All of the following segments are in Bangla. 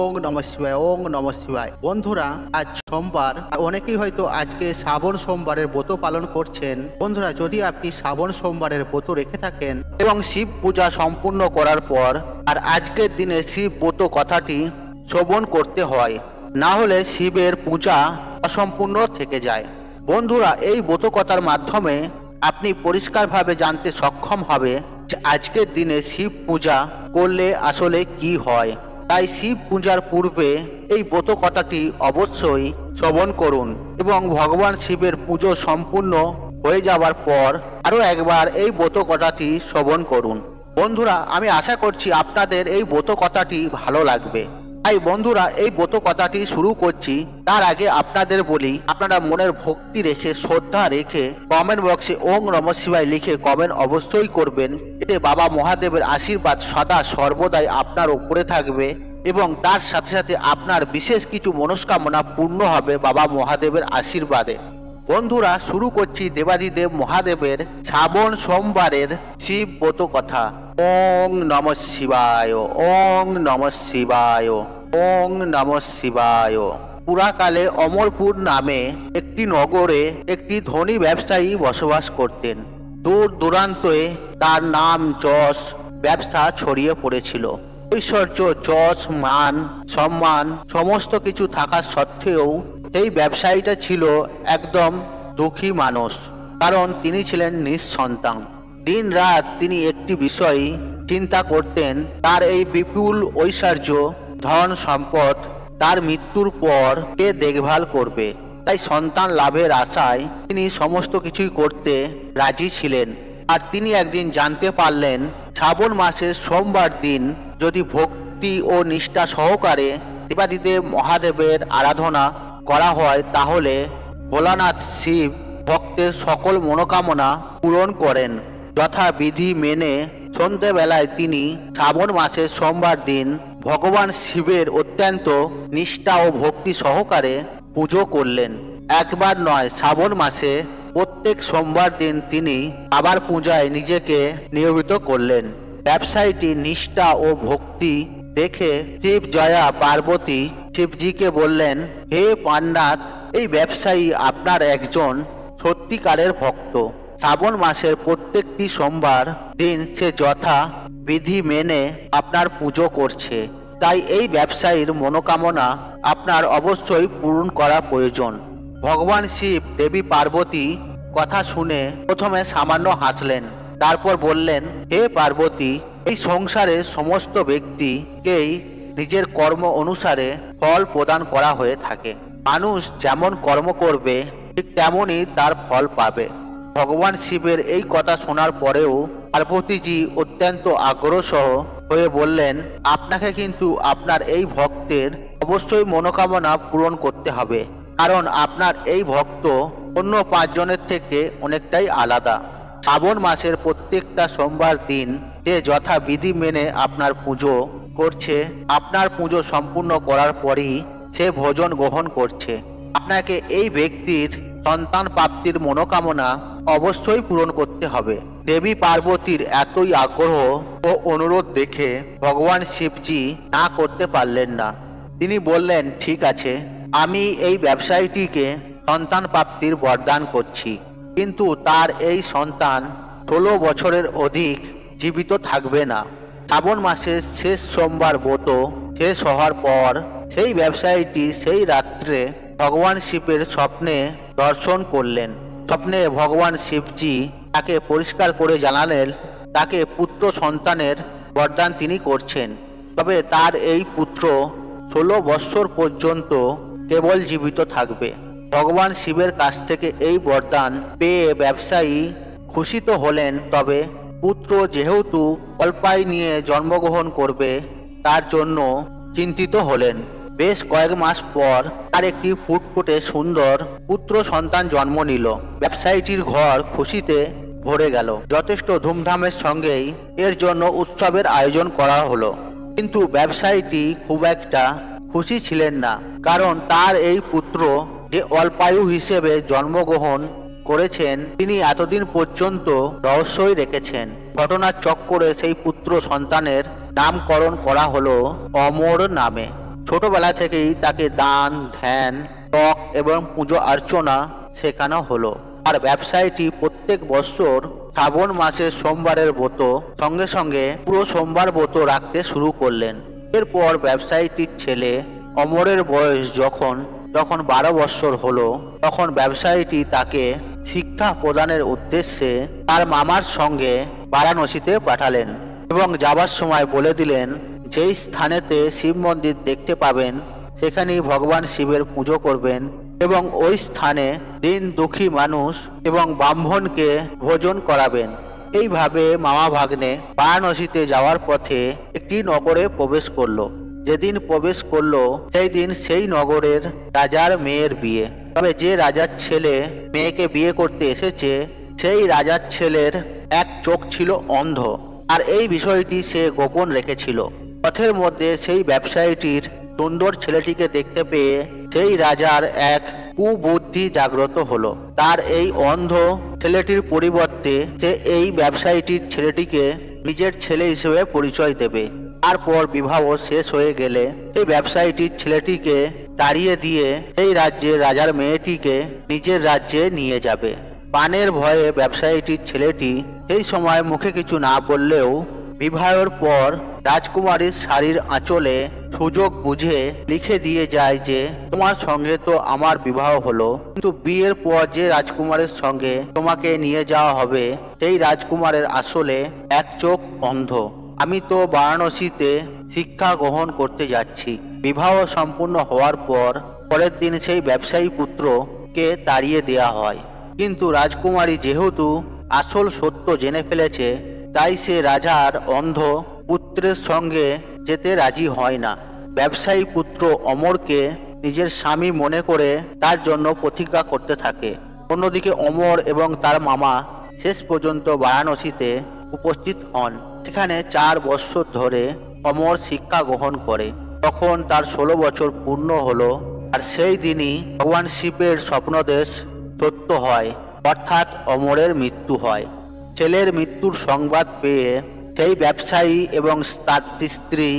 ওং নমঃ শিবায়, ওং নমঃ শিবায়। বন্ধুরা, আজ সোমবার, অনেকেই হয়তো আজকে শ্রাবণ সোমবারের ব্রত পালন করছেন। বন্ধুরা, যদি আপনি শ্রাবণ সোমবারের ব্রত রেখে থাকেন এবং শিব পূজা সম্পূর্ণ করার পর আর আজকের দিনে শিব ব্রত কথাটি শ্রবণ করতে হয়, না হলে শিবের পূজা অসম্পূর্ণ থেকে যায়। বন্ধুরা, এই ব্রত কথার মাধ্যমে আপনি পরিষ্কারভাবে জানতে সক্ষম হবে যে আজকের দিনে শিব পূজা করলে আসলে কি হয়। তাই শিব পূজার পূর্বে এই ব্রত কথাটি অবশ্যই শ্রবণ করুন এবং ভগবান শিবের পুজো সম্পূর্ণ হয়ে যাওয়ার পর আরও একবার এই ব্রত কথাটি শ্রবণ করুন। বন্ধুরা, আমি আশা করছি আপনাদের এই ব্রত কথাটি ভালো লাগবে। তাই বন্ধুরা, এই ব্রত কথাটি শুরু করছি। তার আগে আপনাদের বলি, আপনারা মনের ভক্তি রেখে, শ্রদ্ধা রেখে কমেন্ট বক্সে ওং নমঃ শিবায় লিখে কমেন্ট অবশ্যই করবেন। এতে বাবা মহাদেবের আশীর্বাদ সদা সর্বদাই আপনার উপরে থাকবে এবং তার সাথে সাথে আপনার বিশেষ কিছু মনস্কামনা পূর্ণ হবে বাবা মহাদেবের আশীর্বাদে। বন্ধুরা, শুরু করছি দেবাদিদেব মহাদেবের শ্রাবণ সোমবারের শিব ব্রত কথা। ওং নমঃ শিবায়, ওং নমঃ শিবায়, ওং নমঃ শিবায়। পুরাকালে অমরপুর নামে একটি নগরে একটি ধনী ব্যবসায়ী বসবাস করতেন। দূর দূরান্তে তার নাম, যশ, ব্যবসা ছড়িয়ে পড়েছিল। ঐশ্বর্য, যশ, মান, সম্মান সমস্ত কিছু থাকা সত্ত্বেও সেই ব্যবসায়ীটা ছিল একদম দুঃখী মানুষ, কারণ তিনি ছিলেন নিঃসন্তান। দিন রাত তিনি একটি বিষয় চিন্তা করতেন, তার এই বিপুল ঐশ্বর্য, ধন সম্পদ তার মৃত্যুর পর কে দেখভাল করবে। তাই সন্তান লাভের আশায় তিনি সমস্ত কিছুই করতে রাজি ছিলেন। আর তিনি একদিন জানতে পারলেন, শ্রাবণ মাসের সোমবার দিন যদি ভক্তি ও নিষ্ঠা সহকারে দেবাদিদেব মহাদেবের আরাধনা করা হয়, তাহলে ভোলানাথ শিব ভক্তের সকল মনোকামনা পূরণ করেন। যথাবিধি মেনে সন্ধ্যেবেলায় তিনি শ্রাবণ মাসের সোমবার দিন ভগবান শিবের অত্যন্ত নিষ্ঠা ও ভক্তি সহকারে পুজো করলেন। একবার নয়, শ্রাবণ মাসে প্রত্যেক সোমবার দিন তিনি বাবার পূজায় নিজেকে নিয়োজিত করলেন। ব্যবসায়ীটি নিষ্ঠা ও ভক্তি দেখে শিব জয়া পার্বতী শিবজিকে বললেন, হে পান্নাথ, এই ব্যবসায়ী আপনার একজন সত্যিকারের ভক্ত। শ্রাবণ মাসের প্রত্যেকটি সোমবার দিন সে যথা বিধি মেনে আপনার পুজো করছে। তাই এই ব্যবসায়ীর মনোকামনা আপনার অবশ্যই পূরণ করা প্রয়োজন। ভগবান শিব দেবী পার্বতী কথা শুনে প্রথমে সামান্য হাসলেন, তারপর বললেন, হে পার্বতী, এই সংসারে সমস্ত ব্যক্তিকেই নিজের কর্ম অনুসারে ফল প্রদান করা হয়ে থাকে। মানুষ যেমন কর্ম করবে ঠিক তেমনই তার ফল পাবে। ভগবান শিবের এই কথা শোনার পরেও পার্বতীজি অত্যন্ত আগ্রহসহ হয়ে বললেন, আপনাকে কিন্তু আপনার এই ভক্তের অবশ্যই মনোকামনা পূরণ করতে হবে, কারণ আপনার এই ভক্ত অন্য 5 জনের থেকে অনেকটাই আলাদা। শ্রাবণ মাসের প্রত্যেকটা সোমবার দিন সে যথাবিধি মেনে আপনার পুজো করছে। আপনার পুজো সম্পূর্ণ করার পরই সে ভোজন গ্রহণ করছে। আপনাকে এই ব্যক্তির সন্তান প্রাপ্তির মনোকামনা অবশ্যই পূরণ করতে হবে। দেবী পার্বতীর এতই আগ্রহ ও অনুরোধ দেখে ভগবান শিবজি না করতে পারলেন না। তিনি বললেন, ঠিক আছে, আমি এই ব্যবসায়ীটিকে সন্তান প্রাপ্তির বরদান করছি, কিন্তু তার এই সন্তান 16 বছরের অধিক জীবিত থাকবে না। শ্রাবণ মাসের শেষ সোমবার ব্রত শেষ হওয়ার পর সেই ব্যবসায়ীটি সেই রাত্রে ভগবান শিবের স্বপ্নে দর্শন করলেন। স্বপ্নে ভগবান শিবজি তাকে পরিষ্কার করে জানালেন, তাকে পুত্র সন্তানের বরদান তিনি করছেন, তবে তার এই পুত্র 16 বৎসর পর্যন্ত কেবল জীবিত থাকবে। ভগবান শিবের কাছ থেকে এই বরদান পেয়ে ব্যবসায়ী খুশি তো হলেন, তবে পুত্র যেহেতু অল্পায় নিয়ে জন্মগ্রহণ করবে তার জন্য চিন্তিত হলেন। বেশ কয়েক মাস পর তার একটি ফুটফুটে সুন্দর পুত্র সন্তান জন্ম নিল। ব্যবসায়ীটির ঘর খুশিতে ভরে গেল। যথেষ্ট ধুমধামের সঙ্গেই এর জন্য উৎসবের আয়োজন করা হলো। কিন্তু ব্যবসায়ীটি খুব একটা খুশি ছিলেন না, কারণ তার এই পুত্র যে অল্পায়ু হিসেবে জন্মগ্রহণ করেছেন তিনি এতদিন পর্যন্ত রহস্যই রেখেছেন। ঘটনার চক্করে সেই পুত্র সন্তানের নামকরণ করা হলো অমর নামে। ছোটবেলা থেকেই তাকে দান ধ্যান ত্বক এবং পুজো অর্চনা শেখানো হলো। আর ব্যবসায়ীটি প্রত্যেক বছর শ্রাবণ মাসের সোমবারের ব্রত সঙ্গে সঙ্গে পুরো সোমবার ব্রত রাখতে শুরু করলেন। এরপর ব্যবসায়ীটির ছেলে অমরের বয়স যখন 12 বছর হলো, তখন ব্যবসায়ীটি তাকে শিক্ষা প্রদানের উদ্দেশ্যে তার মামার সঙ্গে বারাণসীতে পাঠালেন এবং যাবার সময় বলে দিলেন, যেই স্থানেতে শিব মন্দির দেখতে পাবেন সেখানেই ভগবান শিবের পুজো করবেন এবং ওই স্থানে দিন দুঃখী মানুষ এবং ব্রাহ্মণকে ভোজন করাবেন। এইভাবে মামা ভাগ্নে বারাণসীতে যাওয়ার পথে একটি নগরে প্রবেশ করলো। যেদিন প্রবেশ করলো সেই দিন সেই নগরের রাজার মেয়ের বিয়ে। তবে যে রাজার ছেলে মেয়েকে বিয়ে করতে এসেছে সেই রাজার ছেলের এক চোখ ছিল অন্ধ, আর এই বিষয়টি সে গোপন রেখেছিল। পথের মধ্যে সেই ব্যবসায়ীটির সুন্দর ছেলেটিকে দেখতে পেয়ে সেই রাজার এক কুবুদ্ধি জাগ্রত হলো। তার এই অন্ধ ছেলেটির পরিবর্তে সে এই ব্যবসায়ীটির ছেলেটিকে নিজের ছেলে হিসেবে পরিচয় দেবে। তারপর বিবাহ শেষ হয়ে গেলে এই ব্যবসায়ীটির ছেলেটিকে তাড়িয়ে দিয়ে এই রাজ্যের রাজার মেয়েটিকে নিজের রাজ্যে নিয়ে যাবে। পানের ভয়ে ব্যবসায়ীটির ছেলেটি সেই সময় মুখে কিছু না বললেও বিবাহের পর রাজকুমারীর শাড়ির আঁচলে সুযোগ বুঝে লিখে দিয়ে যায় যে তোমার সঙ্গে তো আমার বিবাহ হলো, কিন্তু বিয়ের পর যে রাজকুমারের সঙ্গে তোমাকে নিয়ে যাওয়া হবে সেই রাজকুমারের আসলে এক চোখ অন্ধ। আমি তো বারাণসীতে শিক্ষা গ্রহণ করতে যাচ্ছি। বিবাহ সম্পূর্ণ হওয়ার পর পরের দিন সেই ব্যবসায়ী পুত্রকে তাড়িয়ে দেয়া হয়, কিন্তু রাজকুমারী যেহেতু আসল সত্য জেনে ফেলেছে তাই সে রাজার অন্ধ পুত্রের সঙ্গে যেতে রাজি হয় না। ব্যবসায়ী পুত্র অমরকে নিজের স্বামী মনে করে তার জন্য প্রতিজ্ঞা করতে থাকে। অন্যদিকে অমর এবং তার মামা শেষ পর্যন্ত বারাণসীতে উপস্থিত হন। সেখানে 4 বছর ধরে অমর শিক্ষা গ্রহণ করে। তখন তার 16 বছর পূর্ণ হলো, আর সেই দিনই ভগবান শিবের স্বপ্নদেশ সত্য হয়, অর্থাৎ অমরের মৃত্যু হয়। ছেলের মৃত্যুর সংবাদ পেয়ে সেই ব্যবসায়ী এবং তার স্ত্রী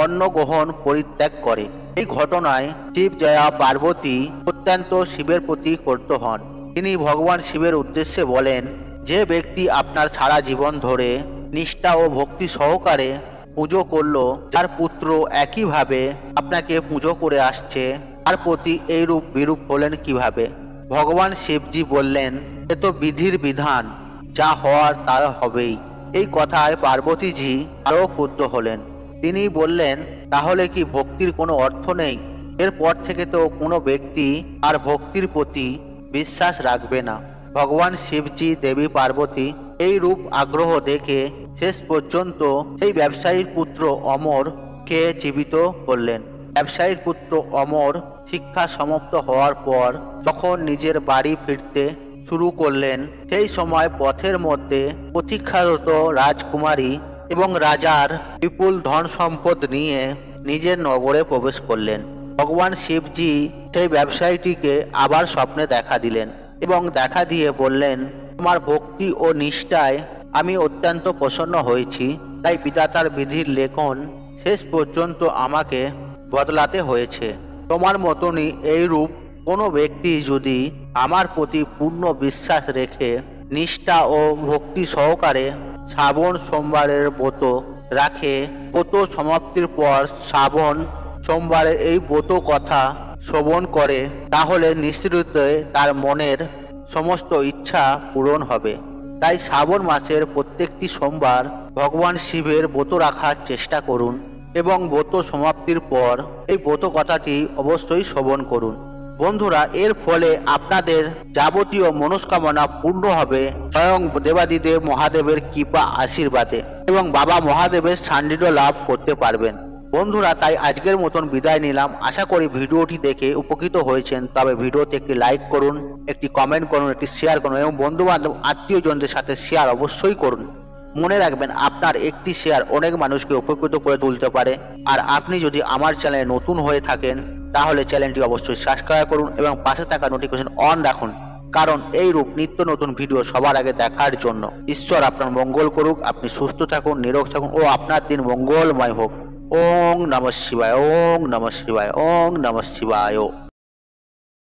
অন্ন গ্রহণ পরিত্যাগ করে। এই ঘটনায় শিব জয়া পার্বতী অত্যন্ত শিবের প্রতি ক্রুদ্ধ হন। তিনি ভগবান শিবের উদ্দেশ্যে বলেন, যে ব্যক্তি আপনার সারা জীবন ধরে নিষ্ঠা ও ভক্তি সহকারে পুজো করলো, যার পুত্র একইভাবে আপনাকে পুজো করে আসছে, তার প্রতি এইরূপ বিরূপ হলেন কিভাবে? ভগবান শিবজি বললেন, এ তো বিধির বিধান, যা হওয়ার তা হবেই। এই কথায় পার্বতীজি আরও ক্রুদ্ধ হলেন। তিনি বললেন, তাহলে কি ভক্তির কোনো অর্থ নেই? এরপর থেকে তো কোনো ব্যক্তি আর ভক্তির প্রতি বিশ্বাস রাখবে না। ভগবান শিবজি দেবী পার্বতী এই রূপ আগ্রহ দেখে শেষ পর্যন্ত সেই ব্যবসায়ীর পুত্র অমরকে জীবিত করলেন। ব্যবসায়ীর পুত্র অমর শিক্ষা সমাপ্ত হওয়ার পর যখন নিজের বাড়ি ফিরতে শুরু করলেন, সেই সময় পথের মধ্যে প্রতীক্ষারত রাজকুমারী এবং রাজার বিপুল ধন সম্পদ নিয়ে নিজের নগরে প্রবেশ করলেন। ভগবান শিবজি সেই ব্যবসায়ীটিকে আবার স্বপ্নে দেখা দিলেন এবং দেখা দিয়ে বললেন, তোমার ভক্তি ও নিষ্ঠায় আমি অত্যন্ত প্রসন্ন হয়েছি, তাই বিধাতার বিধির লেখন শেষ পর্যন্ত আমাকে বদলাতে হয়েছে। তোমার মতনই এইরূপ কোনো ব্যক্তি যদি আমার প্রতি পূর্ণ বিশ্বাস রেখে নিষ্ঠা ও ভক্তি সহকারে শ্রাবণ সোমবারের ব্রত রাখে, ব্রত সমাপ্তির পর শ্রাবণ সোমবারের এই ব্রত কথা শ্রবণ করে, তাহলে নিশ্চিতই তার মনের সমস্ত ইচ্ছা পূরণ হবে। তাই শ্রাবণ মাসের প্রত্যেকটি সোমবার ভগবান শিবের ব্রত রাখার চেষ্টা করুন এবং ব্রত সমাপ্তির পর এই ব্রত কথাটি অবশ্যই শ্রবণ করুন। বন্ধুরা, এর ফলে আপনাদের যাবতীয় মনস্কামনা পূর্ণ হবে স্বয়ং দেবাদিদেব মহাদেবের কৃপা আশীর্বাদে এবং বাবা মহাদেবের সান্নিধ্য লাভ করতে পারবেন। বন্ধুরা, তাই আজকের মতন বিদায় নিলাম। আশা করি ভিডিওটি দেখে উপকৃত হয়েছেন। তবে ভিডিওতে একটি লাইক করুন, একটি কমেন্ট করুন, একটি শেয়ার করুন এবং বন্ধুবান্ধব আত্মীয়জনদের সাথে শেয়ার অবশ্যই করুন। মনে রাখবেন, আপনার একটি শেয়ার অনেক মানুষকে উপকৃত করে তুলতে পারে। আর আপনি যদি আমার চ্যানেলে নতুন হয়ে থাকেন তাহলে চ্যানেলটি অবশ্যই সাবস্ক্রাইব করুন এবং পাশে থাকা নোটিফিকেশন অন রাখুন, কারণ এই রূপ নিত্য নতুন ভিডিও সবার আগে দেখার জন্য। ঈশ্বর আপনার মঙ্গল করুক, আপনি সুস্থ থাকুন, নিরোগ থাকুন ও আপনার দিন মঙ্গলময় হোক। ওং নমঃ শিবায়, ওং নমঃ শিবায়, ওং নমঃ শিবায়।